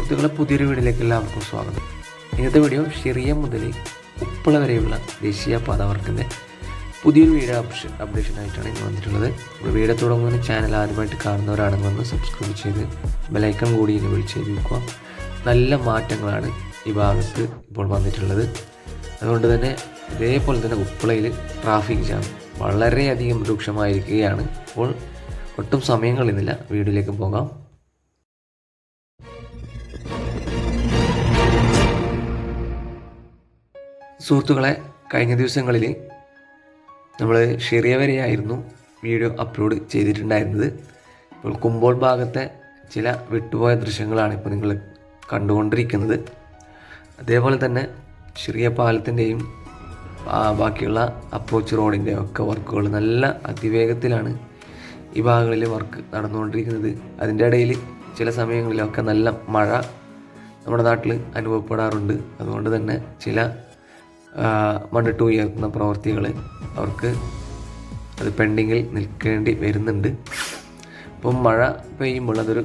സുഹൃത്തുക്കളെ, പുതിയൊരു വീഡിയോയിലേക്ക് എല്ലാവർക്കും സ്വാഗതം. ഇന്നത്തെ വീഡിയോ ഷെറിയ മുതൽ ഉപ്പള വരെയുള്ള ദേശീയപാത വർക്കിൻ്റെ പുതിയൊരു വീഡിയോ അപ്ഡേഷൻ ആയിട്ടാണ് ഇന്ന് വന്നിട്ടുള്ളത്. നമ്മൾ വീഡിയോ തുടങ്ങുന്ന ചാനൽ ആദ്യമായിട്ട് കാണുന്നവരാണെങ്കിൽ വന്ന് സബ്സ്ക്രൈബ് ചെയ്ത് ബെലൈക്കൺ കൂടി എനേബിൾ ചെയ്ത് വെക്കുക. നല്ല മാറ്റങ്ങളാണ് ഈ ഭാഗത്ത് ഇപ്പോൾ വന്നിട്ടുള്ളത്. അതുകൊണ്ട് തന്നെ ഇതേപോലെ തന്നെ ഉപ്പളയിൽ ട്രാഫിക് ജാം വളരെയധികം രൂക്ഷമായിരിക്കുകയാണ്. അപ്പോൾ ഒട്ടും സമയം കളയുന്നില്ല, വീഡിയോയിലേക്ക് പോകാം. സുഹൃത്തുക്കളെ, കഴിഞ്ഞ ദിവസങ്ങളിൽ നമ്മൾ ഷെറിയ വരെയായിരുന്നു വീഡിയോ അപ്ലോഡ് ചെയ്തിട്ടുണ്ടായിരുന്നത്. ഇപ്പോൾ കുമ്പോൾ ഭാഗത്തെ ചില വിട്ടുപോയ ദൃശ്യങ്ങളാണ് ഇപ്പോൾ നിങ്ങൾ കണ്ടുകൊണ്ടിരിക്കുന്നത്. അതേപോലെ തന്നെ ഷെറിയ പാലത്തിൻ്റെയും ബാക്കിയുള്ള അപ്രോച്ച് റോഡിൻ്റെ ഒക്കെ വർക്കുകൾ നല്ല അതിവേഗത്തിലാണ് ഈ ഭാഗങ്ങളിൽ വർക്ക് നടന്നുകൊണ്ടിരിക്കുന്നത്. അതിൻ്റെ ഇടയിൽ ചില സമയങ്ങളിലൊക്കെ നല്ല മഴ നമ്മുടെ നാട്ടിൽ അനുഭവപ്പെടാറുണ്ട്. അതുകൊണ്ട് തന്നെ ചില മണ്ണിട്ട് ഉയർത്തുന്ന പ്രവൃത്തികൾ അവർക്ക് അത് പെൻഡിങ്ങിൽ നിൽക്കേണ്ടി വരുന്നുണ്ട്. അപ്പം മഴ പെയ്യുമ്പോൾ അതൊരു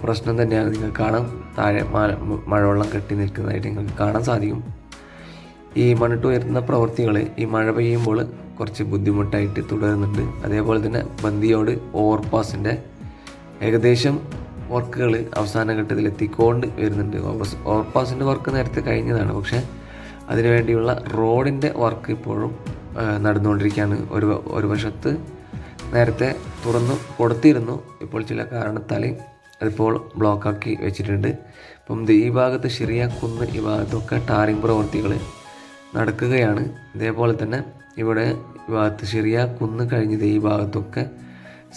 പ്രശ്നം തന്നെയാണ്. നിങ്ങൾക്ക് കാണാം, താഴെ മഴവെള്ളം കെട്ടി നിൽക്കുന്നതായിട്ട് നിങ്ങൾക്ക് കാണാൻ സാധിക്കും. ഈ മണ്ണിട്ട് ഉയർത്തുന്ന പ്രവൃത്തികൾ ഈ മഴ പെയ്യുമ്പോൾ കുറച്ച് ബുദ്ധിമുട്ടായിട്ട് തുടരുന്നുണ്ട്. അതേപോലെ തന്നെ ബന്ദിയോട് ഓവർപാസിൻ്റെ ഏകദേശം വർക്കുകൾ അവസാന ഘട്ടത്തിൽ എത്തിക്കൊണ്ട് വരുന്നുണ്ട്. ഓവർപാസിൻ്റെ വർക്ക് നേരത്തെ കഴിഞ്ഞതാണ്, പക്ഷേ അതിനുവേണ്ടിയുള്ള റോഡിൻ്റെ വർക്ക് ഇപ്പോഴും നടന്നുകൊണ്ടിരിക്കുകയാണ്. ഒരു വശത്ത് നേരത്തെ തുറന്നു കൊടുത്തിരുന്നു, ഇപ്പോൾ ചില കാരണത്താൽ അതിപ്പോൾ ബ്ലോക്കാക്കി വെച്ചിട്ടുണ്ട്. ഇപ്പം ഈ ഭാഗത്ത് ഷെറിയ കുന്ന് ഈ ഭാഗത്തൊക്കെ ടാറിംഗ് പ്രവൃത്തികൾ നടക്കുകയാണ്. ഇതേപോലെ തന്നെ ഇവിടെ ഈ ഭാഗത്ത് ഷെറിയ കുന്ന് കഴിഞ്ഞത് ഈ ഭാഗത്തൊക്കെ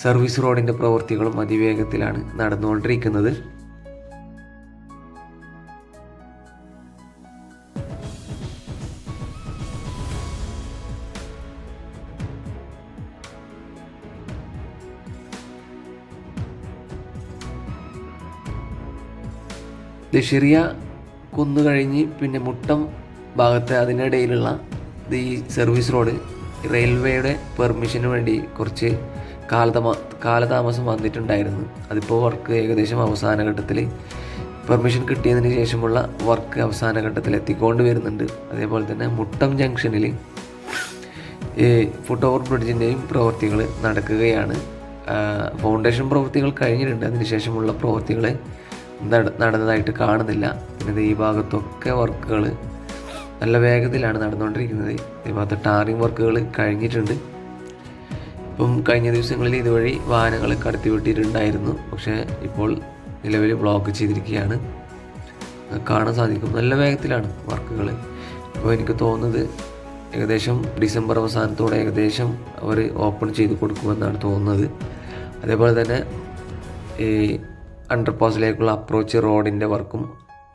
സർവീസ് റോഡിൻ്റെ പ്രവൃത്തികളും അതിവേഗത്തിലാണ് നടന്നുകൊണ്ടിരിക്കുന്നത്. ഷെറിയ കുന്ന് കഴിഞ്ഞ് പിന്നെ മുട്ടം ഭാഗത്ത് അതിനിടയിലുള്ള ഈ സർവീസ് റോഡ് റെയിൽവേയുടെ പെർമിഷന് വേണ്ടി കുറച്ച് കാലതാമസം വന്നിട്ടുണ്ടായിരുന്നു. അതിപ്പോൾ വർക്ക് ഏകദേശം അവസാന ഘട്ടത്തിൽ പെർമിഷൻ കിട്ടിയതിന് ശേഷമുള്ള വർക്ക് അവസാന ഘട്ടത്തിൽ എത്തിക്കൊണ്ട് വരുന്നുണ്ട്. അതേപോലെ തന്നെ മുട്ടം ജംഗ്ഷനിൽ ഈ ഫുട് ഓവർ ബ്രിഡ്ജിൻ്റെയും പ്രവൃത്തികൾ നടക്കുകയാണ്. ഫൗണ്ടേഷൻ പ്രവൃത്തികൾ കഴിഞ്ഞിട്ടുണ്ട്, അതിനുശേഷമുള്ള പ്രവൃത്തികൾ നടന്നതായിട്ട് കാണുന്നില്ല. പിന്നെ ഈ ഭാഗത്തൊക്കെ വർക്കുകൾ നല്ല വേഗത്തിലാണ് നടന്നുകൊണ്ടിരിക്കുന്നത്. ഈ ഭാഗത്ത് ടാറിംഗ് വർക്കുകൾ കഴിഞ്ഞിട്ടുണ്ട്. ഇപ്പം കഴിഞ്ഞ ദിവസങ്ങളിൽ ഇതുവഴി വാഹനങ്ങൾ കടത്തിവിട്ടിട്ടുണ്ടായിരുന്നു, പക്ഷേ ഇപ്പോൾ നിലവിൽ ബ്ലോക്ക് ചെയ്തിരിക്കുകയാണ്. കാണാൻ സാധിക്കും, നല്ല വേഗത്തിലാണ് വർക്കുകൾ. ഇപ്പോൾ എനിക്ക് തോന്നുന്നത് ഏകദേശം ഡിസംബർ അവസാനത്തോടെ ഏകദേശം അവർ ഓപ്പൺ ചെയ്ത് കൊടുക്കുമെന്നാണ് തോന്നുന്നത്. അതേപോലെ തന്നെ ഈ അണ്ടർപാസിലേക്കുള്ള അപ്രോച്ച് റോഡിൻ്റെ വർക്കും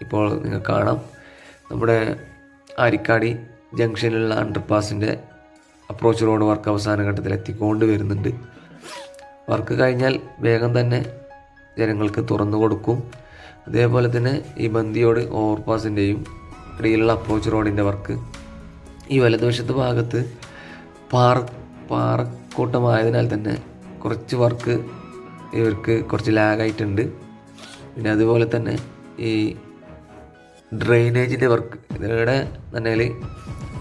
ഇപ്പോൾ നിങ്ങൾക്ക് കാണാം. നമ്മുടെ ആരിക്കാടി ജംഗ്ഷനിലുള്ള അണ്ടർപാസിൻ്റെ അപ്രോച്ച് റോഡ് വർക്ക് അവസാന ഘട്ടത്തിൽ എത്തിക്കൊണ്ട് വരുന്നുണ്ട്. വർക്ക് കഴിഞ്ഞാൽ വേഗം തന്നെ ജനങ്ങൾക്ക് തുറന്നു കൊടുക്കും. അതേപോലെ തന്നെ ഈ ബന്ദിയോട് ഓവർപാസിൻ്റെയും ഇടയിലുള്ള അപ്രോച്ച് റോഡിൻ്റെ വർക്ക് ഈ വലതുവശത്തെ ഭാഗത്ത് പാറക്കൂട്ടമായതിനാൽ തന്നെ കുറച്ച് വർക്ക് ഇവർക്ക് കുറച്ച് ലാഗായിട്ടുണ്ട്. പിന്നെ അതുപോലെ തന്നെ ഈ ഡ്രെയിനേജിൻ്റെ വർക്ക് ഇതിവിടെ തന്നെ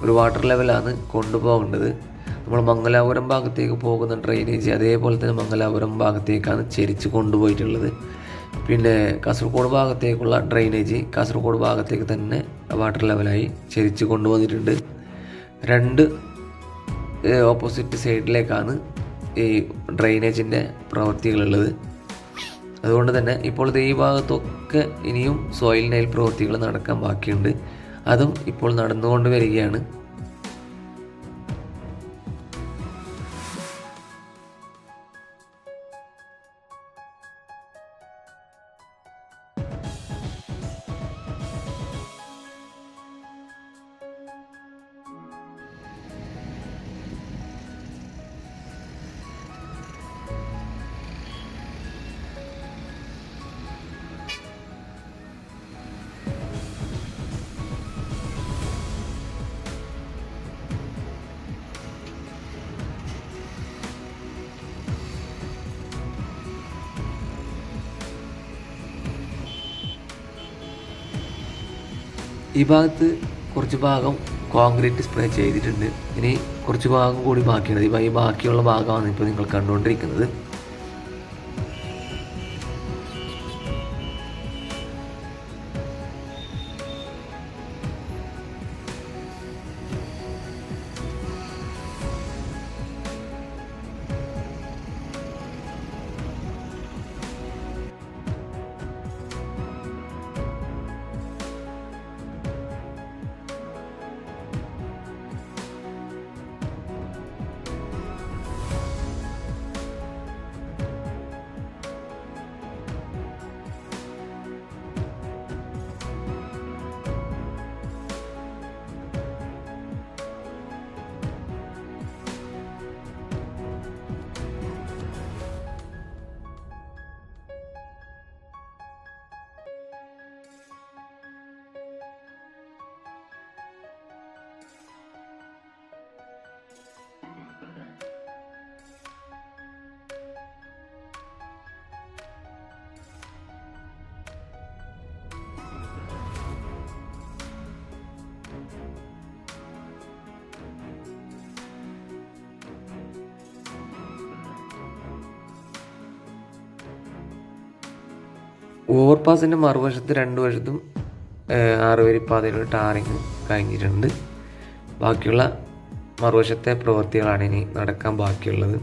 ഒരു വാട്ടർ ലെവലാണ് കൊണ്ടുപോകേണ്ടത്. നമ്മൾ മംഗലാപുരം ഭാഗത്തേക്ക് പോകുന്ന ഡ്രെയിനേജ് അതേപോലെ തന്നെ മംഗലാപുരം ഭാഗത്തേക്കാണ് ചെരിച്ച് കൊണ്ടുപോയിട്ടുള്ളത്. പിന്നെ കാസർഗോഡ് ഭാഗത്തേക്കുള്ള ഡ്രെയിനേജ് കാസർഗോഡ് ഭാഗത്തേക്ക് തന്നെ വാട്ടർ ലെവലായി ചെരിച്ച് കൊണ്ടുവന്നിട്ടുണ്ട്. രണ്ട് ഓപ്പോസിറ്റ് സൈഡിലേക്കാണ് ഈ ഡ്രെയിനേജിൻ്റെ പ്രവൃത്തികളുള്ളത്. അതുകൊണ്ട് തന്നെ ഇപ്പോൾ ഈ ഭാഗത്തൊക്കെ ഇനിയും സോയിൽ നെയിൽ പ്രവൃത്തികൾ നടക്കാൻ ബാക്കിയുണ്ട്. അതും ഇപ്പോൾ നടന്നുകൊണ്ട് വരികയാണ്. ഈ ഭാഗത്ത് കുറച്ച് ഭാഗം കോൺക്രീറ്റ് സ്പ്രേ ചെയ്തിട്ടുണ്ട്. ഇനി കുറച്ച് ഭാഗം കൂടി ബാക്കിയുണ്ട്. ഈ ബാക്കിയുള്ള ഭാഗമാണ് ഇപ്പോൾ നിങ്ങൾ കണ്ടുകൊണ്ടിരിക്കുന്നത്. ഓവർപാസിൻ്റെ മറുവശത്ത് 2 വശത്തും 6 വരി പാതയിലുള്ള ടാറിങ് കഴിഞ്ഞിട്ടുണ്ട്. ബാക്കിയുള്ള മറുവശത്തെ പ്രവൃത്തികളാണ് ഇനി നടക്കാൻ ബാക്കിയുള്ളത്.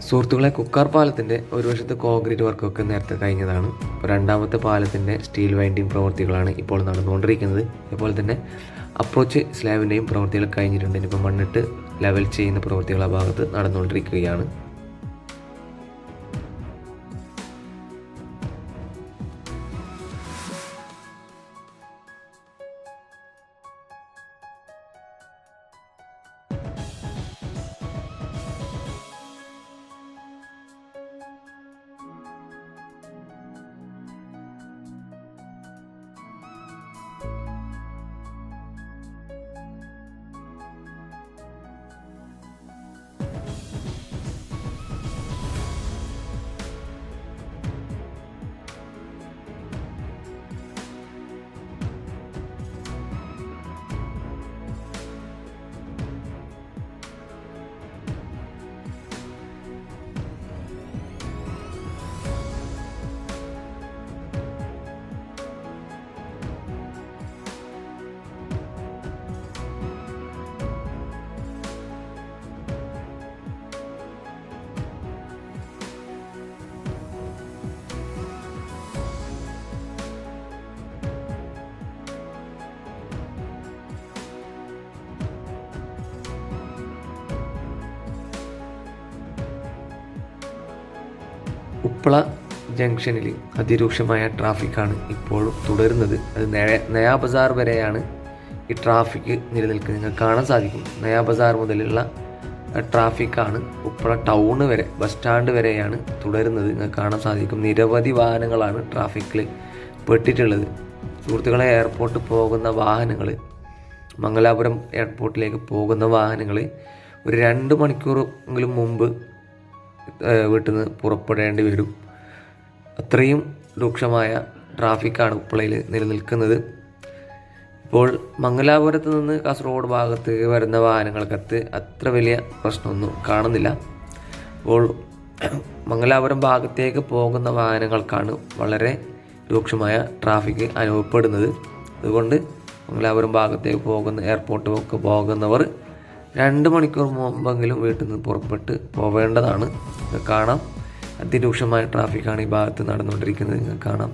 സുഹൃത്തുക്കളെ, കുക്കാർ പാലത്തിൻ്റെ ഒരു വശത്ത് കോൺക്രീറ്റ് വർക്കൊക്കെ നേരത്തെ കഴിഞ്ഞതാണ്. രണ്ടാമത്തെ പാലത്തിൻ്റെ സ്റ്റീൽ വൈൻഡിങ് പ്രവൃത്തികളാണ് ഇപ്പോൾ നടന്നുകൊണ്ടിരിക്കുന്നത്. അതുപോലെ തന്നെ അപ്രോച്ച് സ്ലാബിൻ്റെയും പ്രവൃത്തികൾ കഴിഞ്ഞിട്ടുണ്ട്. ഇനിയിപ്പോൾ മണ്ണിട്ട് ലെവൽ ചെയ്യുന്ന പ്രവൃത്തികൾ ആ ഭാഗത്ത് നടന്നുകൊണ്ടിരിക്കുകയാണ്. ഉപ്പള ജംഗ്ഷനിൽ അതിരൂക്ഷമായ ട്രാഫിക്കാണ് ഇപ്പോഴും തുടരുന്നത്. അത് നയാ ബസാർ വരെയാണ് ഈ ട്രാഫിക് നിലനിൽക്കുന്നത്. നിങ്ങൾക്ക് കാണാൻ സാധിക്കും, നയാ ബസാർ മുതലുള്ള ട്രാഫിക്കാണ് ഉപ്പള ടൗണ് വരെ, ബസ് സ്റ്റാൻഡ് വരെയാണ് തുടരുന്നത്. നിങ്ങൾക്ക് കാണാൻ സാധിക്കും, നിരവധി വാഹനങ്ങളാണ് ട്രാഫിക്കിൽ പെട്ടിട്ടുള്ളത്. സുഹൃത്തുക്കളെ, എയർപോർട്ട് പോകുന്ന വാഹനങ്ങൾ, മംഗലാപുരം എയർപോർട്ടിലേക്ക് പോകുന്ന വാഹനങ്ങൾ ഒരു 2 മണിക്കൂറെങ്കിലും മുമ്പ് വീട്ടിൽ നിന്ന് പുറപ്പെടേണ്ടി വരും. അത്രയും രൂക്ഷമായ ട്രാഫിക്കാണ് ഉപ്പളയിൽ നിലനിൽക്കുന്നത്. ഇപ്പോൾ മംഗലാപുരത്ത് നിന്ന് കാസർഗോഡ് ഭാഗത്ത് വരുന്ന വാഹനങ്ങൾക്കകത്ത് അത്ര വലിയ പ്രശ്നമൊന്നും കാണുന്നില്ല. അപ്പോൾ മംഗലാപുരം ഭാഗത്തേക്ക് പോകുന്ന വാഹനങ്ങൾക്കാണ് വളരെ രൂക്ഷമായ ട്രാഫിക് അനുഭവപ്പെടുന്നത്. അതുകൊണ്ട് മംഗലാപുരം ഭാഗത്തേക്ക് പോകുന്ന എയർപോർട്ടിലേക്ക് പോകുന്നവർ 2 മണിക്കൂർ മുമ്പെങ്കിലും വീട്ടിൽ നിന്ന് പുറപ്പെട്ട് പോവേണ്ടതാണ്. കാണാം, അതിരൂക്ഷമായ ട്രാഫിക്കാണ് ഈ ഭാഗത്ത് നടന്നുകൊണ്ടിരിക്കുന്നത്. നിങ്ങൾക്ക് കാണാം.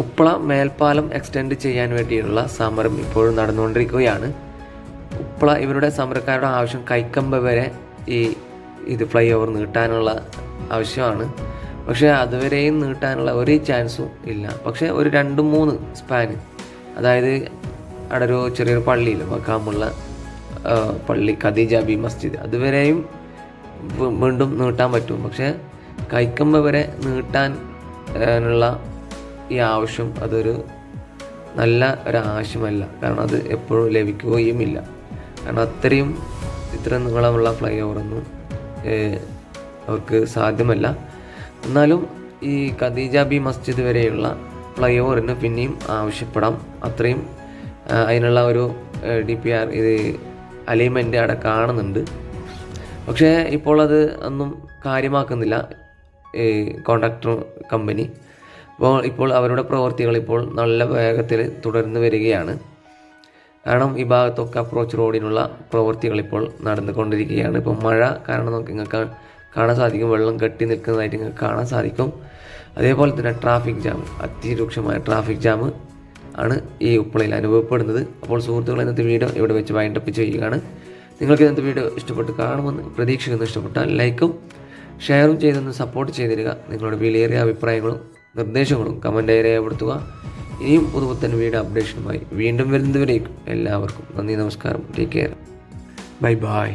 ഉപ്പള മേൽപ്പാലം എക്സ്റ്റെൻഡ് ചെയ്യാൻ വേണ്ടിയുള്ള സമരം ഇപ്പോഴും നടന്നുകൊണ്ടിരിക്കുകയാണ്. ഉപ്പള ഇവരുടെ സമരക്കാരുടെ ആവശ്യം കൈക്കമ്പ വരെ ഇത് ഫ്ലൈ ഓവർ നീട്ടാനുള്ള ആവശ്യമാണ്. പക്ഷേ അതുവരെയും നീട്ടാനുള്ള ഒരു ചാൻസും ഇല്ല. പക്ഷേ ഒരു 2-3 സ്പാൻ, അതായത് അവിടെ ഒരു ചെറിയൊരു പള്ളിയിൽ മക്കാമുള്ള പള്ളി ഖദീജ ബി മസ്ജിദ്, അതുവരെയും വീണ്ടും നീട്ടാൻ പറ്റും. പക്ഷേ കൈക്കമ്പ വരെ നീട്ടാനുള്ള ഈ ആവശ്യം അതൊരു നല്ല ഒരാവശ്യമല്ല. കാരണം അത് എപ്പോഴും ലഭിക്കുകയുമില്ല. കാരണം അത്രയും ഇത്ര നീളമുള്ള ഫ്ലൈ ഓവറൊന്നും അവർക്ക് സാധ്യമല്ല. എന്നാലും ഈ ഖദീജ ബി മസ്ജിദ് വരെയുള്ള ഫ്ലൈ ഓവറിന് പിന്നെയും ആവശ്യപ്പെടാം. അത്രയും അതിനുള്ള ഒരു DPR ഇത് അലൈൻമെൻ്റ് അവിടെ കാണുന്നുണ്ട്. പക്ഷേ ഇപ്പോൾ അത് ഒന്നും കാര്യമാക്കുന്നില്ല ഈ കോൺട്രാക്ടർ കമ്പനി. ഇപ്പോൾ അവരുടെ പ്രവൃത്തികൾ ഇപ്പോൾ നല്ല വേഗത്തിൽ തുടർന്ന് വരികയാണ്. കാരണം ഈ ഭാഗത്തൊക്കെ അപ്രോച്ച് റോഡിനുള്ള പ്രവൃത്തികൾ ഇപ്പോൾ നടന്നുകൊണ്ടിരിക്കുകയാണ്. ഇപ്പോൾ മഴ കാരണം നിങ്ങൾക്ക് കാണാൻ സാധിക്കും, വെള്ളം കെട്ടി നിൽക്കുന്നതായിട്ട് നിങ്ങൾക്ക് കാണാൻ സാധിക്കും. അതേപോലെ തന്നെ ട്രാഫിക് ജാം, അതിരൂക്ഷമായ ട്രാഫിക് ജാം ആണ് ഈ ഉപ്പളയിൽ അനുഭവപ്പെടുന്നത്. അപ്പോൾ സുഹൃത്തുക്കൾ, ഇന്നത്തെ വീഡിയോ ഇവിടെ വെച്ച് വൈൻഡപ്പ് ചെയ്യുകയാണ്. നിങ്ങൾക്ക് ഇന്നത്തെ വീഡിയോ ഇഷ്ടപ്പെട്ട് കാണുമെന്ന് പ്രതീക്ഷിക്കുന്നു. ഇഷ്ടപ്പെട്ടാൽ ലൈക്കും ഷെയറും ചെയ്തൊന്ന് സപ്പോർട്ട് ചെയ്തിരിക. നിങ്ങളുടെ വിലയേറിയ അഭിപ്രായങ്ങളും നിർദ്ദേശങ്ങളും കമൻറ്റായി രേഖപ്പെടുത്തുക. ഇനിയും പുതുപുത്തൻ വീഡിയോ അപ്ഡേഷനുമായി വീണ്ടും വരുന്നതുവരേക്കും എല്ലാവർക്കും നന്ദി, നമസ്കാരം, ടേക്ക് കെയർ, ബൈ ബൈ.